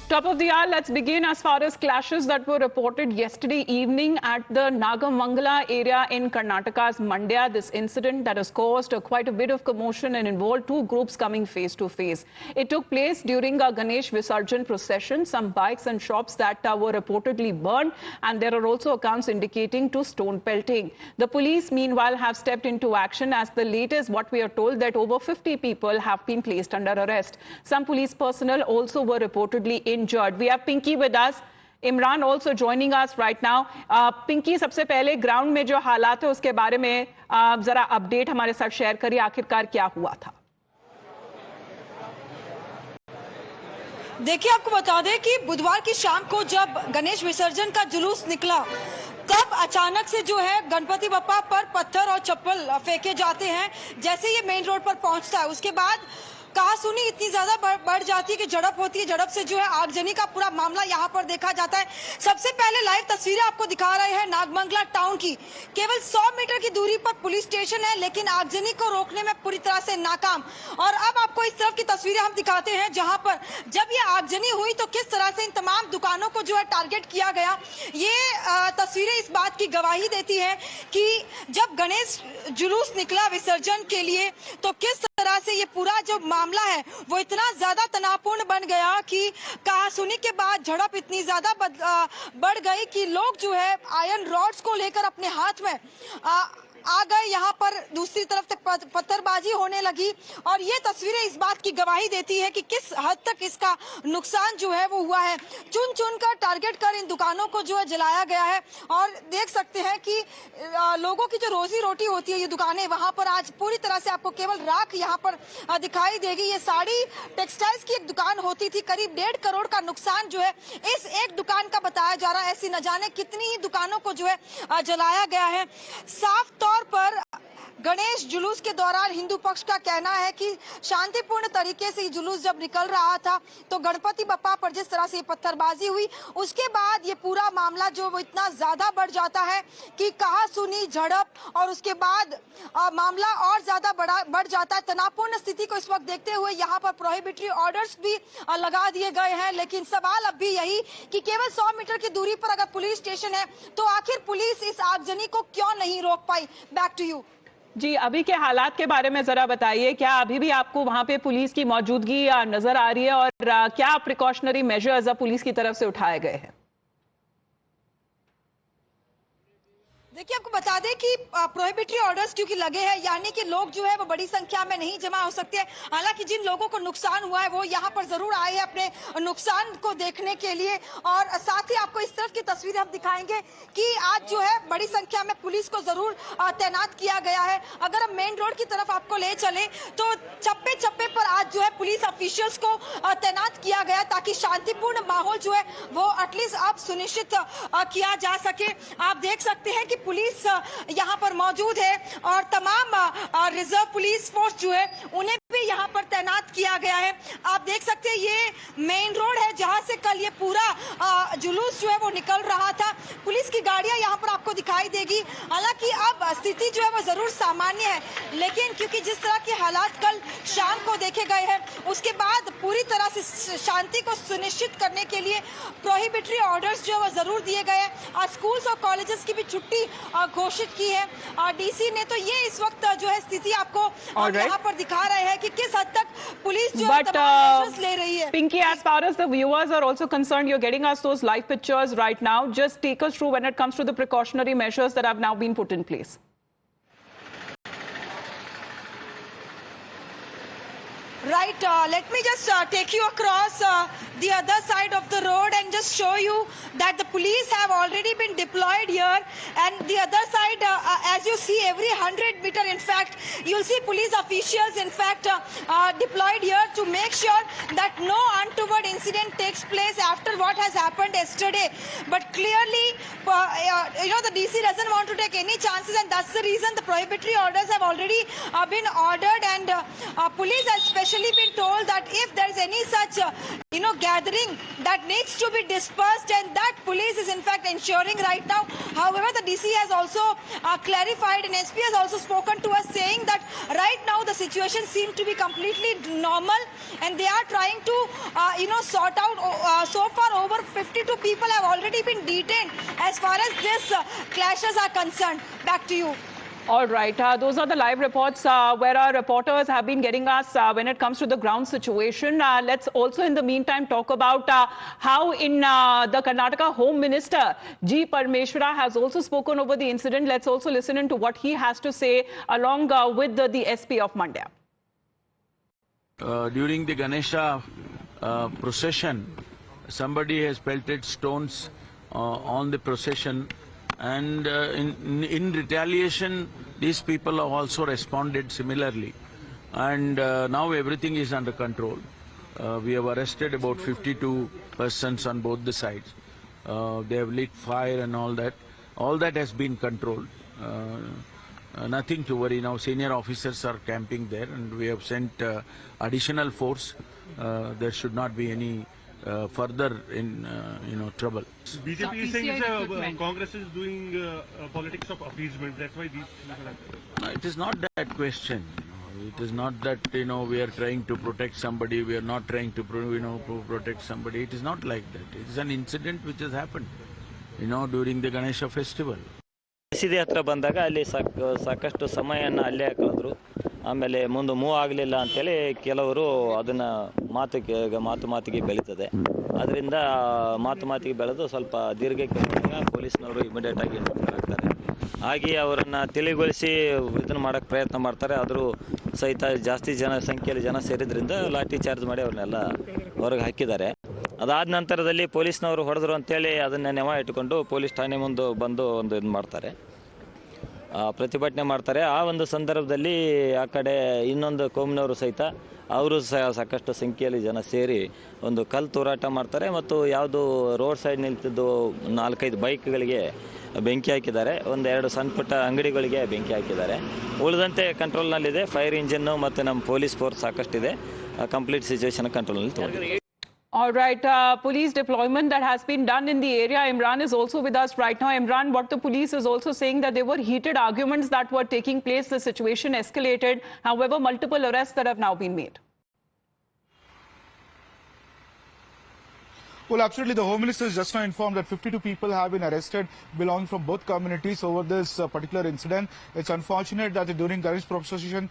Top of the hour, let's begin as far as clashes that were reported yesterday evening at the Nagamangala area in Karnataka's Mandya. This incident that has caused quite a bit of commotion and involved two groups coming face to face. It took place during a Ganesh Visarjan procession. Some bikes and shops that were reportedly burned, and there are also accounts indicating to stone pelting. The police, meanwhile, have stepped into action. As the latest, what we are told that over 50 people have been placed under arrest. Some police personnel also were reportedly injured. We have Pinky with us. Imran also joining us right now. Pinky, सबसे पहले ground में जो हालात है उसके बारे में जरा अपडेट हमारे साथ शेयर करिए, आखिरकार क्या हुआ था? देखिए, आपको बता दें कि बुधवार की शाम को जब गणेश विसर्जन का जुलूस निकला, तब अचानक से जो है गणपति बप्पा पर पत्थर और चप्पल फेंके जाते हैं। जैसे ये मेन रोड पर पहुंचता है, उसके बाद कहासुनी इतनी ज्यादा बढ़ जाती है कि झड़प होती है। झड़प से जो है आगजनी का पूरा मामला यहाँ पर देखा जाता है। सबसे पहले लाइव तस्वीरें आपको दिखा रहे हैं नागमंगला टाउन की। केवल 100 मीटर की दूरी पर पुलिस स्टेशन है, लेकिन आगजनी को रोकने में पूरी तरह से नाकाम। और अब आपको इस तरफ की तस्वीरें हम दिखाते हैं, जहां पर जब ये आगजनी हुई तो किस तरह से इन तमाम दुकानों को जो है टारगेट किया गया। ये तस्वीरें इस बात की गवाही देती है कि जब गणेश जुलूस निकला विसर्जन के लिए, तो किस तरह से ये पूरा जो मामला है वो इतना ज्यादा तनावपूर्ण बन गया कि कहासुनी के बाद झड़प इतनी ज्यादा बढ़ गई कि लोग जो है आयरन रॉड्स को लेकर अपने हाथ में आ गए। यहाँ पर दूसरी तरफ तक पत्थरबाजी होने लगी। और ये तस्वीरें इस बात की गवाही देती है कि किस हद तक इसका नुकसान जो है वो हुआ है। चुन चुन कर टारगेट कर इन दुकानों को जो है जलाया गया है। और देख सकते हैं कि लोगों की जो रोजी रोटी होती है, ये दुकानें, वहां पर आज पूरी तरह से आपको केवल राख यहाँ पर दिखाई देगी। ये साड़ी टेक्सटाइल्स की एक दुकान होती थी। करीब 1.5 करोड़ का नुकसान जो है इस एक दुकान का बताया जा रहा है। ऐसी न जाने कितनी ही दुकानों को जो है जलाया गया है। साफ तौर पर गणेश जुलूस के दौरान हिंदू पक्ष का कहना है कि शांतिपूर्ण तरीके से जुलूस जब निकल रहा था, तो गणपति बप्पा पर जिस तरह से पत्थरबाजी हुई, उसके बाद ये पूरा मामला जो वो इतना ज्यादा बढ़ जाता है कि कहासुनी, झड़प, और उसके बाद मामला और ज्यादा बढ़ जाता है। तनावपूर्ण स्थिति को इस वक्त देखते हुए यहाँ पर प्रोहिबिटरी ऑर्डर्स भी लगा दिए गए हैं। लेकिन सवाल अब भी यही कि केवल 100 मीटर की दूरी पर अगर पुलिस स्टेशन है, तो आखिर पुलिस इस आगजनी को क्यों नहीं रोक पाई? बैक टू यू जी, अभी के हालात के बारे में जरा बताइए। क्या अभी भी आपको वहां पे पुलिस की मौजूदगी नजर आ रही है, और क्या प्रिकॉशनरी मेजर्स पुलिस की तरफ से उठाए गए हैं? देखिए, आपको बता दें कि प्रोहिबिटरी ऑर्डर्स क्योंकि लगे हैं, यानी कि लोग जो है वो बड़ी संख्या में नहीं जमा हो सकते। हालांकि जिन लोगों को नुकसान हुआ है वो यहाँ पर जरूर आए हैं अपने नुकसान को देखने के लिए। और साथ ही आपको इस तरफ की तस्वीरें हम दिखाएंगे कि आज जो है बड़ी संख्या में पुलिस को जरूर तैनात किया गया है। अगर हम मेन रोड की तरफ आपको ले चले तो चप्पे चप्पे पर आज जो है पुलिस ऑफिशियल्स को तैनात किया गया, ताकि शांतिपूर्ण माहौल जो है वो एटलीस्ट अब सुनिश्चित किया जा सके। आप देख सकते हैं कि पुलिस यहाँ पर मौजूद है, और तमाम रिजर्व पुलिस फोर्स जो है उन्हें भी यहाँ पर तैनात किया गया है। आप देख सकते हैं ये मेन रोड है जहाँ से कल ये पूरा जुलूस जो है वो निकल रहा था। पुलिस की गाड़ियां यहाँ पर आपको दिखाई देगी। हालांकि अब स्थिति जो है वो जरूर सामान्य है, लेकिन क्योंकि जिस तरह के हालात कल शाम को देखे गए हैं, उसके बाद पूरी तरह से शांति को सुनिश्चित करने के लिए प्रोहिबिटरी ऑर्डर्स जो है वो जरूर दिए गए हैं। स्कूल्स और कॉलेजेस की भी छुट्टी घोषित की है डीसी ने। तो ये इस वक्त जो है स्थिति आपको यहाँ पर दिखा रहे हैं कि किस हद तक पुलिस जो है ले रही है। Pinky, as far as the viewers are also concerned, you're getting us those live pictures right now. Just take us through when it comes to the precautionary measures that have now been put in place. Right, let me just take you across the other side of the road and just show you that the police have already been deployed here. And the other side, as you see, every 100 meter, in fact, you'll see police officials, in fact, deployed here to make sure that no untoward incident takes place after what has happened yesterday. But clearly, the DC doesn't want to take any chances, and that's the reason the prohibitory orders have already been ordered. And police has especially been told that if there's any such gathering that needs to be dispersed, and that police is in fact ensuring right now. However, the DC has also clarified, and SP has also spoken to us saying that right now the situation seems to be completely normal, and they are trying to sort out. So far over 52 people have already been detained as far as this clashes are concerned. Back to you. All right. Those are the live reports where our reporters have been getting us when it comes to the ground situation. Let's also, in the meantime, talk about how in the Karnataka Home Minister, G. Parameshwara, has also spoken over the incident. Let's also listen into what he has to say along with the SP of Mandya. During the Ganesha procession, somebody has pelted stones on the procession, and in retaliation these people have also responded similarly, and now everything is under control. We have arrested about 52 persons on both the sides. They have lit fire and all that has been controlled. Nothing to worry now. Senior officers are camping there, and we have sent additional force. There should not be any further in trouble. BJP is saying Congress is doing politics of appeasement. That's why these things are happening. No, it is not that question. It is not that we are trying to protect somebody. We are not trying to protect somebody. It is not like that. It is an incident which has happened during the Ganesha festival. ಮಸೀದಿ ಹತ್ರ ಬಂದಾಗ ಅಲ್ಲಿ ಸಾಕಷ್ಟು ಸಮಯವನ್ನು ಅಲ್ಲೇ ಕಳೆದ್ರು. ಆಮೇಲೆ ಮುಂದೆ move ಆಗಲಿಲ್ಲ ಅಂತೇಳಿ ಕೆಲವರು ಅದನ್ನು ಮಾತಿಗೆ ಬೆಳೀತದೆ. ಅದರಿಂದ ಮಾತಿಗೆ ಬೆಳೆದು ಸ್ವಲ್ಪ ದೀರ್ಘಕ್ಕೆ ಪೊಲೀಸ್ನವರು ಇಮಿಡಿಯೇಟ್ ಆಗಿ ಆಗ್ತಾರೆ. ಹಾಗೆ ಅವರನ್ನು ತಿಳಿಗೊಳಿಸಿ ಇದನ್ನು ಮಾಡೋಕ್ಕೆ ಪ್ರಯತ್ನ ಮಾಡ್ತಾರೆ. ಆದರೂ ಸಹಿತ ಜಾಸ್ತಿ ಸಂಖ್ಯೆಯಲ್ಲಿ ಜನ ಸೇರಿದ್ರಿಂದ ಲಾಠಿ ಚಾರ್ಜ್ ಮಾಡಿ ಅವ್ರನ್ನೆಲ್ಲ ಹೊರಗೆ ಹಾಕಿದ್ದಾರೆ. ಅದಾದ ನಂತರದಲ್ಲಿ ಪೊಲೀಸ್ನವರು ಹೊಡೆದ್ರು ಅಂತೇಳಿ ಅದನ್ನು ನೆವ ಇಟ್ಕೊಂಡು ಪೊಲೀಸ್ ಠಾಣೆ ಮುಂದೆ ಬಂದು ಇದು ಮಾಡ್ತಾರೆ, ಪ್ರತಿಭಟನೆ ಮಾಡ್ತಾರೆ. ಆ ಒಂದು ಸಂದರ್ಭದಲ್ಲಿ ಆ ಕಡೆ ಇನ್ನೊಂದು ಕೋಮಿನವರು ಸಹಿತ ಅವರು ಸಾಕಷ್ಟು ಸಂಖ್ಯೆಯಲ್ಲಿ ಜನ ಸೇರಿ ಒಂದು ಕಲ್ಲು ತೂರಾಟ ಮಾಡ್ತಾರೆ ಮತ್ತು ಯಾವುದು ರೋಡ್ ಸೈಡ್ ನಿಲ್ತಿದ್ದು 4-5 ಬೈಕ್ಗಳಿಗೆ ಬೆಂಕಿ ಹಾಕಿದ್ದಾರೆ. ಒಂದೆರಡು ಸಣ್ಣ ಪುಟ್ಟ ಅಂಗಡಿಗಳಿಗೆ ಬೆಂಕಿ ಹಾಕಿದ್ದಾರೆ. ಉಳಿದಂತೆ ಕಂಟ್ರೋಲ್ನಲ್ಲಿದೆ. ಫೈರ್ ಇಂಜಿನ್ನು ಮತ್ತು ನಮ್ಮ ಪೊಲೀಸ್ ಫೋರ್ಸ್ ಸಾಕಷ್ಟಿದೆ. ಕಂಪ್ಲೀಟ್ ಸಿಚುವೇಶನ್ ಕಂಟ್ರೋಲ್ನಲ್ಲಿ ತಗೊಂಡಿದೆ. All right, police deployment that has been done in the area. Imran is also with us right now. Imran, what the police is also saying that there were heated arguments that were taking place. The situation escalated. However, multiple arrests that have now been made. Well, absolutely. The Home Minister has just now informed that 52 people have been arrested belonging from both communities over this particular incident. It's unfortunate that during Ganesh procession,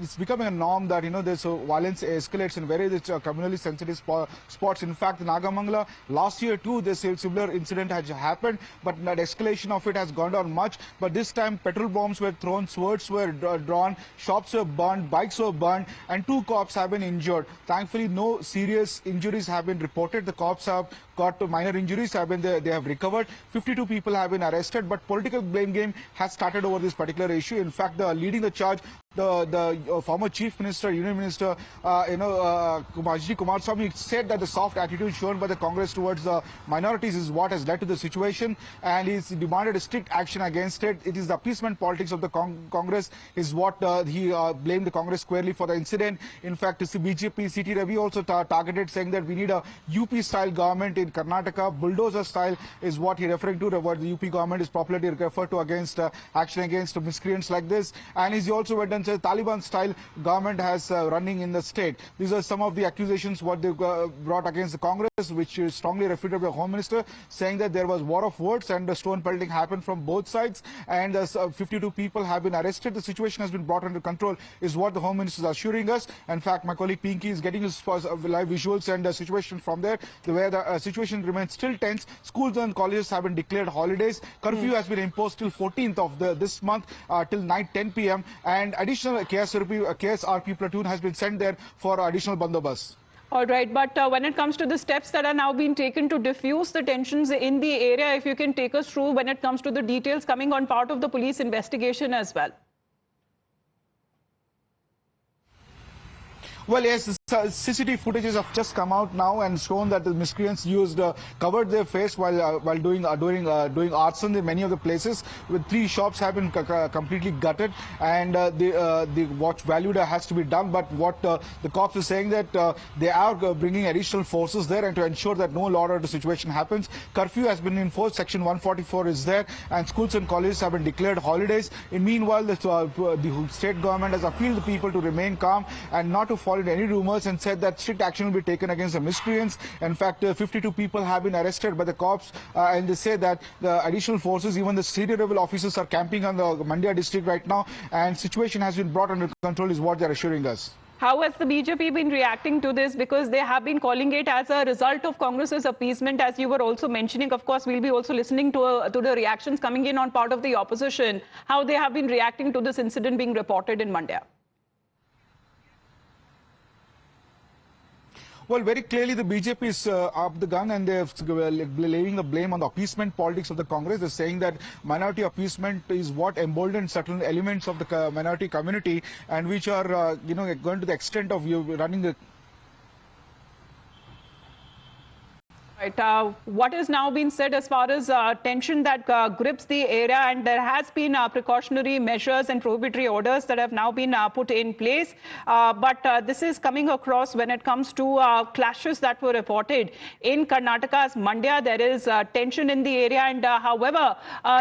it's becoming a norm that, this violence escalates in various communally sensitive spots. In fact, in Nagamangala, last year too, this similar incident has happened, but that escalation of it has gone down much. But this time, petrol bombs were thrown, swords were drawn, shops were burned, bikes were burned, and 2 cops have been injured. Thankfully, no serious injuries have been reported. The cops have got minor injuries, they have recovered. 52 people have been arrested, but political blame game has started over this particular issue. In fact, leading the charge, the former Chief Minister, Union Minister, H.D. Kumaraswamy said that the soft attitude shown by the Congress towards the minorities is what has led to the situation, and he's demanded a strict action against it. It is the appeasement politics of the Congress is what he blamed the Congress squarely for the incident. In fact, BJP C.T. Ravi also targeted, saying that we need a UP-style government in Karnataka. Bulldozer style is what he referring to, what the UP government is popularly referred to against action against miscreants like this. And he also went and said Taliban-style government has running in the state. These are some of the accusations what they brought against the Congress, which is strongly refuted by the Home Minister, saying that there was war of words and the stone pelting happened from both sides, and 52 people have been arrested. The situation has been brought under control, is what the Home Minister is assuring us. In fact, my colleague Pinky is getting his live visuals and the situation from there, where the situation remains still tense. Schools and colleges have been declared holidays. Curfew has been imposed till 14th of this month till night 10 p.m. and additional KSRP platoon has been sent there for additional bandobast. All right, but when it comes to the steps that are now being taken to diffuse the tensions in the area, if you can take us through when it comes to the details coming on part of the police investigation as well. Well, yes. CCTV footages have just come out now and shown that the miscreants covered their face while doing arson in many of the places. With 3 shops have been completely gutted, and the watch valued has to be done. But what the cops are saying that they are bringing additional forces there, and to ensure that no law and order situation happens. Curfew has been enforced. Section 144 is there, and schools and colleges have been declared holidays. Meanwhile, the state government has appealed the people to remain calm and not to fall into any rumors, and said that strict action will be taken against the miscreants. In fact, 52 people have been arrested by the cops, and they say that the additional forces, even the senior level officers, are camping on the Mandya district right now, and situation has been brought under control, is what they are assuring us. How has the BJP been reacting to this? Because they have been calling it as a result of Congress's appeasement, as you were also mentioning. Of course, we'll be also listening to the reactions coming in on part of the opposition, how they have been reacting to this incident being reported in Mandya. Well, very clearly the BJP is up the gun, and they're laying the blame on the appeasement politics of the Congress. They're saying that minority appeasement is what emboldened certain elements of the minority community, and which are, going to the extent of running the... Right. What is now being said as far as tension that grips the area, and there has been precautionary measures and prohibitory orders that have now been put in place. But this is coming across when it comes to clashes that were reported in Karnataka's Mandya. There is tension in the area, and however,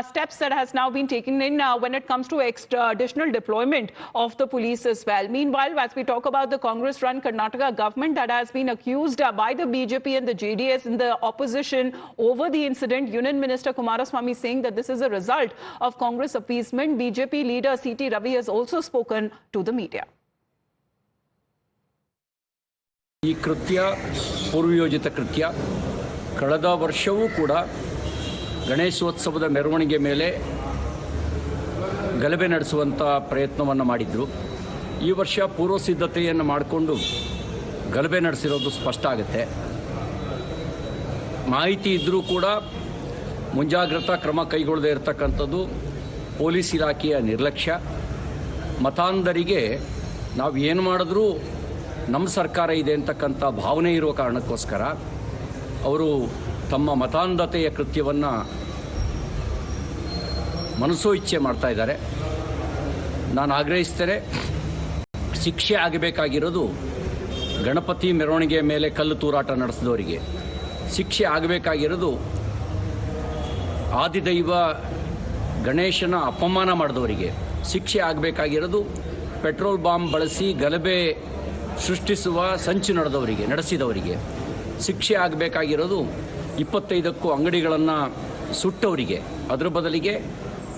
steps that has now been taken in when it comes to additional deployment of the police as well. Meanwhile, as we talk about the Congress-run Karnataka government that has been accused by the BJP and the JDS in the opposition over the incident, Union Minister Kumaraswamy saying that this is a result of Congress appeasement. BJP leader C.T. Ravi has also spoken to the media. ಈ ಕೃತ್ಯ ಪೂರ್ವಯೋಜಿತ ಕೃತ್ಯ ಕಳೆದ ವರ್ಷವೂ ಕೂಡ ಗಣೇಶೋತ್ಸವದ ಮೆರವಣಿಗೆ ಮೇಲೆ ಗಲಭೆ ನಡೆಸುವಂತ ಪ್ರಯತ್ನವನ್ನು ಮಾಡಿದ್ರು. ಈ ವರ್ಷ ಪೂರ್ವ ಸಿದ್ಧತೆಯನ್ನು ಮಾಡಿಕೊಂಡು ಗಲಭೆ ನಡೆಸಿರೋದು ಸ್ಪಷ್ಟ ಆಗುತ್ತೆ. ಮಾಹಿತಿ ಇದ್ರೂ ಕೂಡ ಮುಂಜಾಗ್ರತಾ ಕ್ರಮ ಕೈಗೊಳ್ಳದೇ ಇರತಕ್ಕಂಥದ್ದು ಪೊಲೀಸ್ ಇಲಾಖೆಯ ನಿರ್ಲಕ್ಷ್ಯ. ಮತಾಂಧರಿಗೆ ನಾವು ಏನು ಮಾಡಿದ್ರೂ ನಮ್ಮ ಸರ್ಕಾರ ಇದೆ ಅಂತಕ್ಕಂಥ ಭಾವನೆ ಇರುವ ಕಾರಣಕ್ಕೋಸ್ಕರ ಅವರು ತಮ್ಮ ಮತಾಂಧತೆಯ ಕೃತ್ಯವನ್ನು ಮನಸೋ ಇಚ್ಛೆ ಮಾಡ್ತಾ ಇದ್ದಾರೆ. ನಾನು ಆಗ್ರಹಿಸ್ತೇನೆ, ಶಿಕ್ಷೆ ಆಗಬೇಕಾಗಿರೋದು ಗಣಪತಿ ಮೆರವಣಿಗೆ ಮೇಲೆ ಕಲ್ಲು ತೂರಾಟ ನಡೆಸಿದವರಿಗೆ, ಶಿಕ್ಷೆ ಆಗಬೇಕಾಗಿರೋದು ಆದಿದೈವ ಗಣೇಶನ ಅಪಮಾನ ಮಾಡಿದವರಿಗೆ, ಶಿಕ್ಷೆ ಆಗಬೇಕಾಗಿರೋದು ಪೆಟ್ರೋಲ್ ಬಾಂಬ್ ಬಳಸಿ ಗಲಭೆ ಸೃಷ್ಟಿಸುವ ಸಂಚು ನಡೆಸಿದವರಿಗೆ, ಶಿಕ್ಷೆ ಆಗಬೇಕಾಗಿರೋದು 25ಕ್ಕೂ ಅಂಗಡಿಗಳನ್ನು ಸುಟ್ಟವರಿಗೆ. ಅದರ ಬದಲಿಗೆ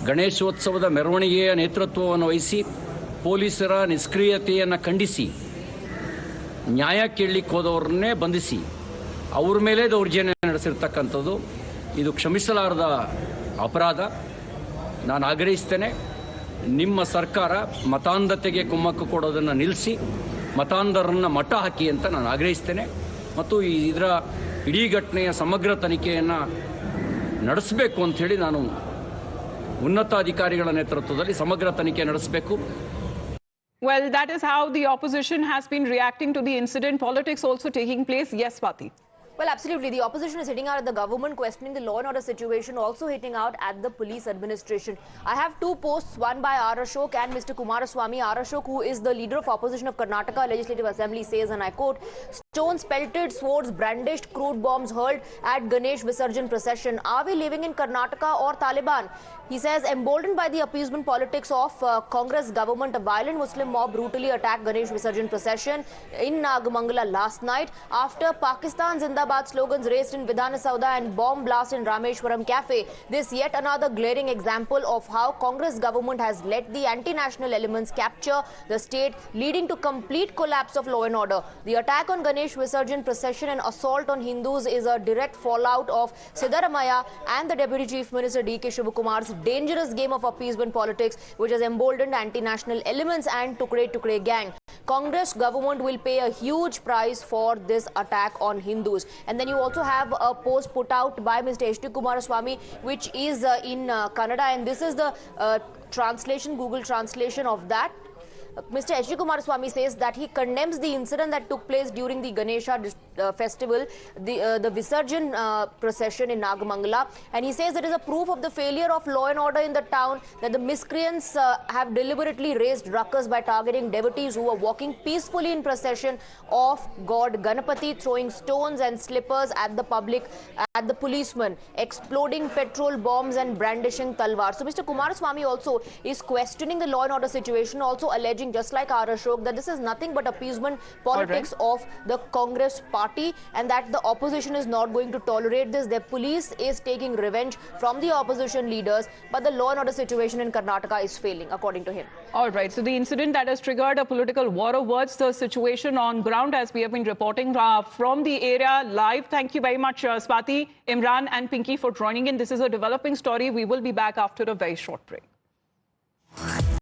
ಗಣೇಶೋತ್ಸವದ ಮೆರವಣಿಗೆಯ ನೇತೃತ್ವವನ್ನು ವಹಿಸಿ ಪೊಲೀಸರ ನಿಷ್ಕ್ರಿಯತೆಯನ್ನು ಖಂಡಿಸಿ ನ್ಯಾಯ ಕೇಳಲಿಕ್ಕೆ ಹೋದವ್ರನ್ನೇ ಬಂಧಿಸಿ ಅವ್ರ ಮೇಲೆ ದೌರ್ಜನ್ಯ ನಡೆಸಿರ್ತಕ್ಕಂಥದ್ದು ಇದು ಕ್ಷಮಿಸಲಾರದ ಅಪರಾಧ. ನಾನು ಆಗ್ರಹಿಸ್ತೇನೆ, ನಿಮ್ಮ ಸರ್ಕಾರ ಮತಾಂಧತೆಗೆ ಕುಮ್ಮಕ್ಕು ಕೊಡೋದನ್ನು ನಿಲ್ಲಿಸಿ ಮತಾಂಧರನ್ನು ಮಟ್ಟ ಹಾಕಿ ಅಂತ ನಾನು ಆಗ್ರಹಿಸ್ತೇನೆ. ಮತ್ತು ಇದರ ಇಡೀ ಘಟನೆಯ ಸಮಗ್ರ ತನಿಖೆಯನ್ನು ನಡೆಸಬೇಕು ಅಂಥೇಳಿ ನಾನು ಉನ್ನತ ಅಧಿಕಾರಿಗಳ ನೇತೃತ್ವದಲ್ಲಿ ಸಮಗ್ರ ತನಿಖೆ ನಡೆಸಬೇಕು. Well, that is how the opposition has been reacting to the incident. Politics also taking place. Yes, Swati. Well, absolutely. The opposition is hitting out at the government, questioning the law and order situation, also hitting out at the police administration. I have 2 posts, one by R. Ashok and Mr. Kumaraswamy. R. Ashok, who is the leader of opposition of Karnataka Legislative Assembly, says, and I quote, "Stones pelted, swords brandished, crude bombs hurled at Ganesh Visarjan procession. Are we living in Karnataka or Taliban?" He says, emboldened by the appeasement politics of Congress government, a violent Muslim mob brutally attacked Ganesh Visarjan procession in Nagamangala last night after Pakistan Zindabad slogans raised in Vidhana Sauda and bomb blast in Rameshwaram Cafe. This yet another glaring example of how Congress government has let the anti-national elements capture the state, leading to complete collapse of law and order. The attack on Ganesh Visarjan procession and assault on Hindus is a direct fallout of Siddaramaiah and the Deputy Chief Minister D.K. Shivakumar's dangerous game of appeasement politics, which has emboldened anti-national elements and Tukre gang. Congress government will pay a huge price for this attack on Hindus. And then you also have a post put out by Mr. H.D. Kumaraswamy, which is in Kannada, and this is the translation, Google translation of that. Mr. H.D. Kumaraswamy says that he condemns the incident that took place during the Ganesha festival, the Visarjan procession in Nagamangala, and he says it is a proof of the failure of law and order in the town, that the miscreants have deliberately raised ruckus by targeting devotees who were walking peacefully in procession of God Ganapati, throwing stones and slippers at the public, at the policemen, exploding petrol bombs and brandishing talwar. So Mr. Kumaraswamy also is questioning the law and order situation, also alleging, just like R. Ashok, that this is nothing but appeasement politics of the Congress party, and that the opposition is not going to tolerate this. The police is taking revenge from the opposition leaders, but the law and order situation in Karnataka is failing, according to him. All right, so the incident that has triggered a political war of words, the situation on ground, as we have been reporting from the area live. Thank you very much, Swati, Imran and Pinky, for joining in. This is a developing story. We will be back after a very short break.